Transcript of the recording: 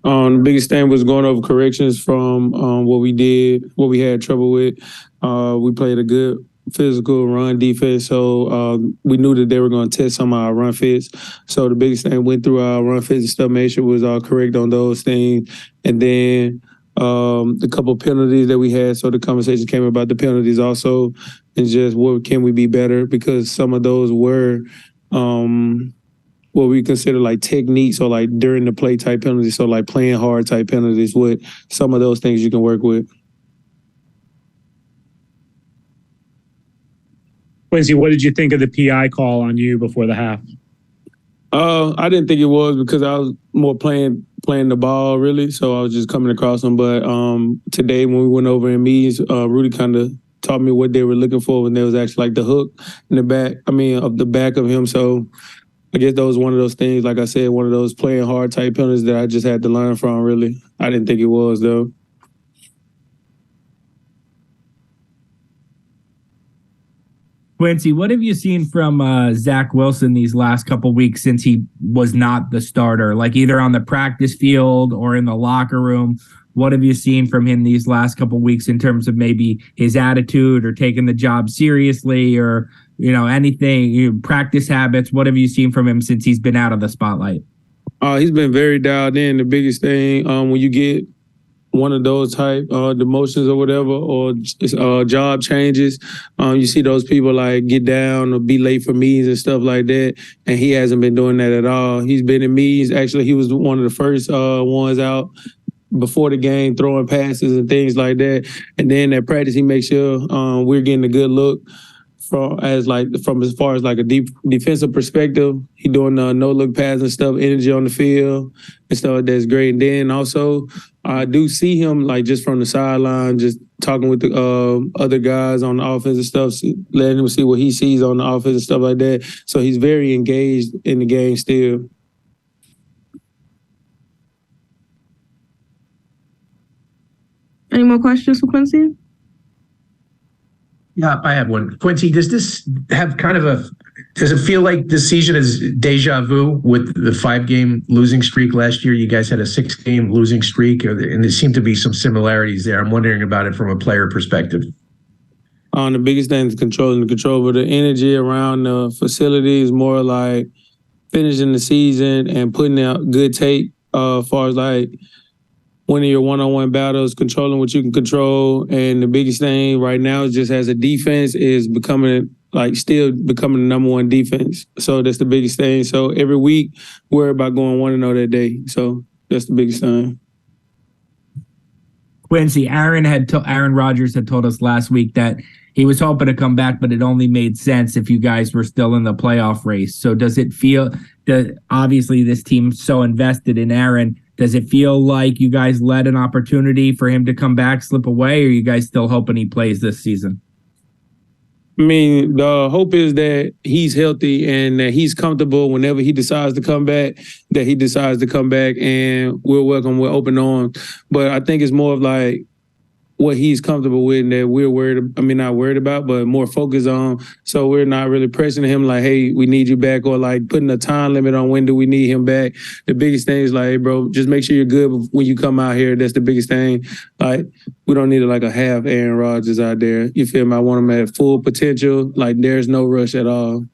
The biggest thing was going over corrections from what we had trouble with. We played a good physical run defense, so we knew that they were going to test some of our run fits. So the biggest thing went through our run fits and stuff, made sure was correct on those things. And then the couple penalties that we had, so the conversation came about the penalties also, and just what can we be better, because some of those were what we consider like techniques or like during the play type penalties, so like playing hard type penalties, with some of those things you can work with. Quincy, what did you think of the PI call on you before the half? I didn't think it was, because I was more playing the ball, really, so I was just coming across them. But today when we went over in meetings, Rudy kind of taught me what they were looking for, and there was actually like the hook in the back, of the back of him. So I guess that was one of those things, like I said, one of those playing hard type penalties that I just had to learn from, really. I didn't think it was, though. Quincy, what have you seen from Zach Wilson these last couple weeks since he was not the starter, like either on the practice field or in the locker room? What have you seen from him these last couple weeks in terms of maybe his attitude or taking the job seriously, or, anything, practice habits? What have you seen from him since he's been out of the spotlight? He's been very dialed in. The biggest thing, when you get one of those type demotions or whatever, or job changes, you see those people like get down or be late for meetings and stuff like that, and he hasn't been doing that at all. He's been in meetings. Actually, he was one of the first ones out before the game, throwing passes and things like that. And then at practice, he makes sure we're getting a good look from as far as like a deep defensive perspective. He doing no look passes and stuff, energy on the field and stuff. That's great. And then also, I do see him like just from the sideline, just talking with the other guys on the offense and stuff, letting him see what he sees on the offense and stuff like that. So he's very engaged in the game still. Any more questions for Quincy? Yeah, I have one. Quincy, does this have does it feel like this season is deja vu with the 5-game losing streak last year? You guys had a 6-game losing streak, and there seem to be some similarities there. I'm wondering about it from a player perspective. The biggest thing is control, but the energy around the facility is more like finishing the season and putting out good tape as far as like winning your one-on-one battles, controlling what you can control. And the biggest thing right now is just as a defense is still becoming the number one defense. So that's the biggest thing. So every week, worry about going 1-0 that day. So that's the biggest thing. Quincy, Aaron Rodgers had told us last week that he was hoping to come back, but it only made sense if you guys were still in the playoff race. So does it feel that obviously this team's so invested in Aaron? Does it feel like you guys let an opportunity for him to come back slip away, or are you guys still hoping he plays this season? I mean, the hope is that he's healthy and that he's comfortable whenever he decides to come back, that he decides to come back, and we'll welcome with open arms. But I think it's more of like what he's comfortable with and that we're not worried about, but more focused on. So we're not really pressing him like, hey, we need you back, or like putting a time limit on when do we need him back. The biggest thing is like, hey, bro, just make sure you're good when you come out here. That's the biggest thing. Like, we don't need like a half Aaron Rodgers out there. You feel me? I want him at full potential. Like, there's no rush at all.